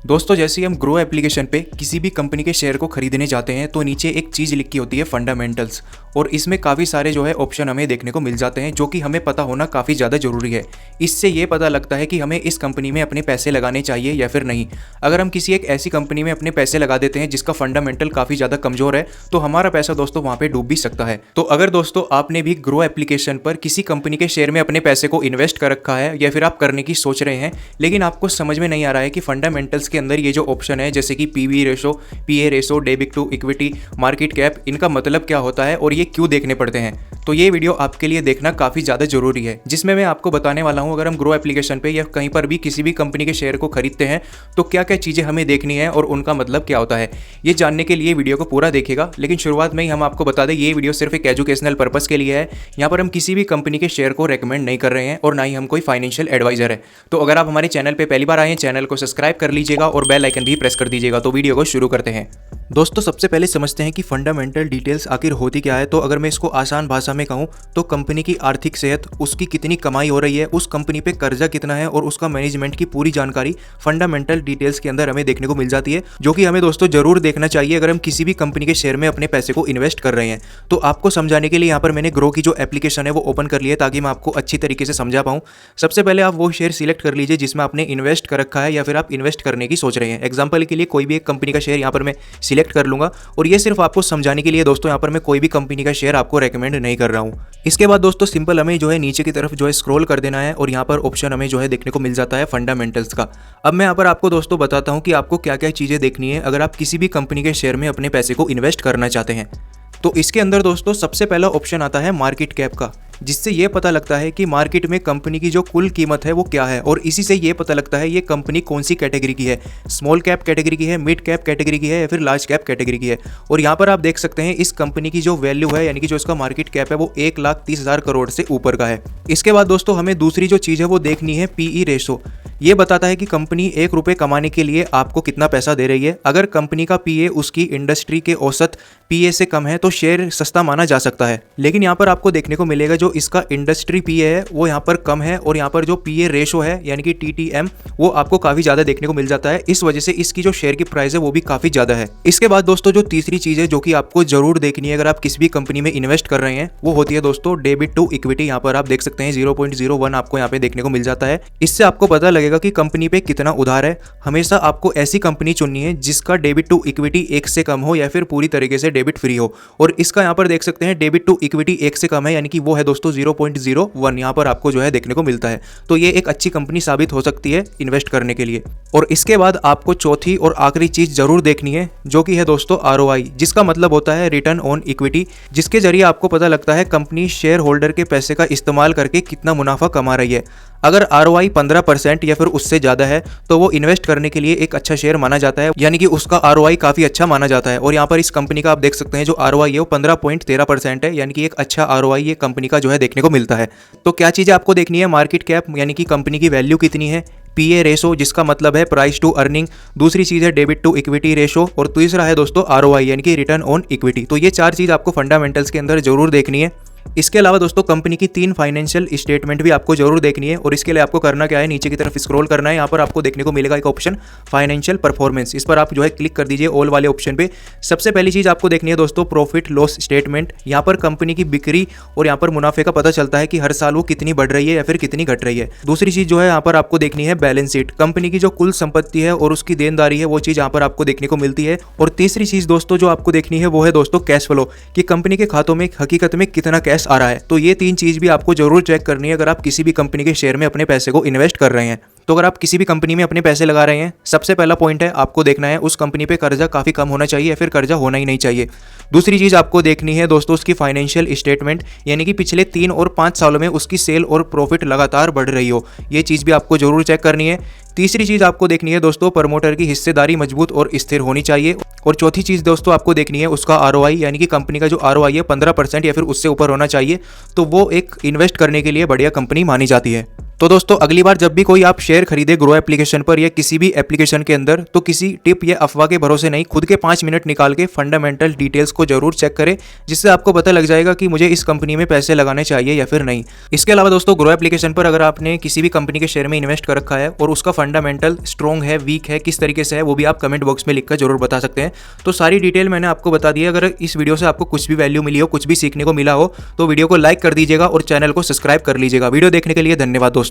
दोस्तों जैसे ही हम ग्रो एप्लीकेशन पे किसी भी कंपनी के शेयर को खरीदने जाते हैं तो नीचे एक चीज़ लिखी होती है फंडामेंटल्स। और इसमें काफ़ी सारे जो है ऑप्शन हमें देखने को मिल जाते हैं जो कि हमें पता होना काफ़ी ज़्यादा ज़रूरी है। इससे ये पता लगता है कि हमें इस कंपनी में अपने पैसे लगाने चाहिए या फिर नहीं। अगर हम किसी एक ऐसी कंपनी में अपने पैसे लगा देते हैं जिसका फंडामेंटल काफ़ी ज़्यादा कमज़ोर है तो हमारा पैसा दोस्तों वहाँ पर डूब भी सकता है। तो अगर दोस्तों आपने भी ग्रो एप्लीकेशन पर किसी कंपनी के शेयर में अपने पैसे को इन्वेस्ट कर रखा है या फिर आप करने की सोच रहे हैं लेकिन आपको समझ में नहीं आ रहा है कि फंडामेंटल्स के अंदर ये जो ऑप्शन है जैसे कि PV ratio, PA ratio, debit to equity, market cap, इनका मतलब क्या होता है और ये क्यों देखने पड़ते हैं, तो ये वीडियो आपके लिए देखना काफ़ी ज़्यादा जरूरी है। जिसमें मैं आपको बताने वाला हूँ अगर हम ग्रो एप्लीकेशन पे या कहीं पर भी किसी भी कंपनी के शेयर को खरीदते हैं तो क्या क्या चीज़ें हमें देखनी है और उनका मतलब क्या होता है। ये जानने के लिए वीडियो को पूरा देखिएगा। लेकिन शुरुआत में ही हम आपको बता दें ये वीडियो सिर्फ एक एजुकेशनल पर्पज़ के लिए है। यहाँ पर हम किसी भी कंपनी के शेयर को रेकमेंड नहीं कर रहे हैं और ना ही हम कोई फाइनेंशियल एडवाइजर है। तो अगर आप हमारे चैनल पर पहली बार आए हैं चैनल को सब्सक्राइब कर लीजिएगा और बेल आइकन भी प्रेस कर दीजिएगा। तो वीडियो को शुरू करते हैं। दोस्तों सबसे पहले समझते हैं कि फंडामेंटल डिटेल्स आखिर होती क्या है। तो अगर मैं इसको आसान भाषा में कहूँ तो कंपनी की आर्थिक सेहत, उसकी कितनी कमाई हो रही है, उस कंपनी पे कर्जा कितना है और उसका मैनेजमेंट की पूरी जानकारी फंडामेंटल डिटेल्स के अंदर हमें देखने को मिल जाती है, जो कि हमें दोस्तों जरूर देखना चाहिए अगर हम किसी भी कंपनी के शेयर में अपने पैसे को इन्वेस्ट कर रहे हैं। तो आपको समझाने के लिए यहाँ पर मैंने ग्रो की जो एप्लीकेशन है वो ओपन कर लिया ताकि मैं आपको अच्छी तरीके से समझा पाऊँ। सबसे पहले आप वो शेयर सिलेक्ट कर लीजिए जिसमें आपने इन्वेस्ट कर रखा है या फिर आप इन्वेस्ट करने की सोच रहे हैं। एग्जाम्पल के लिए कोई भी एक कंपनी का शेयर यहाँ पर मैं सिलेक्ट कर लूंगा और ये सिर्फ आपको समझाने के लिए दोस्तों, यहाँ पर मैं कोई भी कंपनी का शेयर आपको रेकमेंड नहीं कर रहा हूँ। इसके बाद दोस्तों सिंपल हमें जो है नीचे की तरफ जो है स्क्रॉल कर देना है और यहाँ पर ऑप्शन हमें जो है देखने को मिल जाता है फंडामेंटल्स का। अब मैं यहाँ पर आपको दोस्तों बताता हूँ कि आपको क्या क्या चीज़ें देखनी है अगर आप किसी भी कंपनी के शेयर में अपने पैसे को इन्वेस्ट करना चाहते हैं। तो इसके अंदर दोस्तों सबसे पहला ऑप्शन आता है मार्केट कैप का, जिससे ये पता लगता है कि मार्केट में कंपनी की जो कुल कीमत है वो क्या है और इसी से ये पता लगता है ये कंपनी कौन सी कैटेगरी की है, स्मॉल कैप कैटेगरी की है, मिड कैप कैटेगरी की है या फिर लार्ज कैप कैटेगरी की है। और यहाँ पर आप देख सकते हैं इस कंपनी की जो वैल्यू है यानी कि जो इसका मार्केट कैप है वो 1,30,000 करोड़ से ऊपर का है। इसके बाद दोस्तों हमें दूसरी जो चीज़ है वो देखनी है पीई रेशो। ये बताता है कि कंपनी ₹1 कमाने के लिए आपको कितना पैसा दे रही है। अगर कंपनी का पीए उसकी इंडस्ट्री के औसत पीए से कम है तो शेयर सस्ता माना जा सकता है। लेकिन यहाँ पर आपको देखने को मिलेगा जो इसका इंडस्ट्री पीए है वो यहाँ पर कम है और यहाँ पर जो पीए रेशो है यानी कि टीटीएम वो आपको काफ़ी ज़्यादा देखने को मिल जाता है। इस वजह से इसकी जो शेयर की प्राइस है वो भी काफ़ी ज़्यादा है। इसके बाद दोस्तों जो तीसरी चीज़ है जो कि आपको जरूर देखनी है अगर आप किसी भी कंपनी में इन्वेस्ट कर रहे हैं वो होती है दोस्तों डेबिट टू इक्विटी। यहाँ पर आप देख सकते हैं 0.01 आपको यहाँ पे देखने को मिल जाता है। इससे आपको पता लगेगा कि कंपनी पे कितना उधार है। हमेशा आपको ऐसी कंपनी चुननी है जिसका डेबिट टू इक्विटी 1 से कम हो या फिर पूरी तरीके से डेबिट फ्री हो। और इसका यहाँ पर देख सकते हैं डेबिट टू इक्विटी 1 से कम है यानी कि वो है दोस्तों 0.01 यहाँ पर आपको जो है देखने को मिलता है। तो ये एक अच्छी कंपनी साबित हो सकती है इन्वेस्ट करने के लिए। और इसके बाद आपको चौथी और आखिरी चीज जरूर देखनी है जो कि है दोस्तों आरओआई, जिसका मतलब होता है रिटर्न ऑन इक्विटी, जिसके जरिए आपको पता लगता है कंपनी शेयर होल्डर के पैसे का इस्तेमाल करके कितना मुनाफा कमा रही है। अगर आरओआई 15% या फिर उससे ज़्यादा है तो वो इन्वेस्ट करने के लिए एक अच्छा शेयर माना जाता है, यानी कि उसका आरओआई काफ़ी अच्छा माना जाता है। और यहाँ पर इस कंपनी का आप देख सकते हैं जो आरओआई है वो 15.13% है, यानी कि एक अच्छा आरओआई ये कंपनी का जो है देखने को मिलता है। तो क्या चीज़ें आपको देखनी है, मार्केट कैप यानी कि कंपनी की वैल्यू कितनी है, पीए रेशो जिसका मतलब है प्राइस टू अर्निंग, दूसरी चीज़ है डेबिट टू इक्विटी रेशो और तीसरा है दोस्तों आरओआई यानी कि रिटर्न ऑन इक्विटी। तो ये 4 चीज़ आपको फंडामेंटल्स के अंदर जरूर देखनी है। इसके अलावा दोस्तों कंपनी की 3 फाइनेंशियल स्टेटमेंट भी आपको जरूर देखनी है और इसके लिए आपको करना क्या है, नीचे की तरफ स्क्रॉल करना है। यहाँ पर आपको देखने को मिलेगा एक ऑप्शन फाइनेंशियल परफॉर्मेंस, इस पर आप जो है क्लिक कर दीजिए ऑल वाले ऑप्शन पे। सबसे पहली चीज़ आपको देखनी है दोस्तों प्रॉफिट लॉस स्टेटमेंट। यहाँ पर कंपनी की बिक्री और यहाँ पर मुनाफे का पता चलता है कि हर साल वो कितनी बढ़ रही है या फिर कितनी घट रही है। दूसरी चीज़ जो है यहाँ पर आपको देखनी है बैलेंस शीट, कंपनी की जो कुल संपत्ति है और उसकी देनदारी है वो चीज़ यहाँ पर आपको देखने को मिलती है। और तीसरी चीज़ दोस्तों जो आपको देखनी है वो है दोस्तों कैश फ्लो, कि कंपनी के खातों में हकीकत में कितना कैश आ रहा है। तो ये 3 चीज़ भी आपको जरूर चेक करनी है अगर आप किसी भी कंपनी के शेयर में अपने पैसे को इन्वेस्ट कर रहे हैं। तो अगर आप किसी भी कंपनी में अपने पैसे लगा रहे हैं, सबसे पहला पॉइंट है आपको देखना है उस कंपनी पे कर्जा काफ़ी कम होना चाहिए या फिर कर्जा होना ही नहीं चाहिए। दूसरी चीज़ आपको देखनी है दोस्तों उसकी फाइनेंशियल स्टेटमेंट, यानी कि पिछले 3 और 5 सालों में उसकी सेल और प्रॉफिट लगातार बढ़ रही हो, ये चीज़ भी आपको जरूर चेक करनी है। तीसरी चीज़ आपको देखनी है दोस्तों प्रमोटर की हिस्सेदारी मजबूत और स्थिर होनी चाहिए। और चौथी चीज़ दोस्तों आपको देखनी है उसका आरओआई, यानी कि कंपनी का जो आरओआई है 15% या फिर उससे ऊपर होना चाहिए, तो वो एक इन्वेस्ट करने के लिए बढ़िया कंपनी मानी जाती है। तो दोस्तों अगली बार जब भी कोई आप शेयर खरीदे ग्रो एप्लीकेशन पर या किसी भी एप्लीकेशन के अंदर, तो किसी टिप या अफवाह के भरोसे नहीं, खुद के 5 मिनट निकाल के फंडामेंटल डिटेल्स को जरूर चेक करें, जिससे आपको पता लग जाएगा कि मुझे इस कंपनी में पैसे लगाने चाहिए या फिर नहीं। इसके अलावा दोस्तों ग्रो एप्लीकेशन पर अगर आपने किसी भी कंपनी के शेयर में इन्वेस्ट कर रखा है और उसका फंडामेंटल स्ट्रॉन्ग है, वीक है, किस तरीके से है, वो भी आप कमेंट बॉक्स में लिखकर जरूर बता सकते हैं। तो सारी डिटेल मैंने आपको बता दी है। अगर इस वीडियो से आपको कुछ भी वैल्यू मिली हो, कुछ भी सीखने को मिला हो, तो वीडियो को लाइक कर दीजिएगा और चैनल को सब्सक्राइब कर लीजिएगा। वीडियो देखने के लिए धन्यवाद दोस्तों।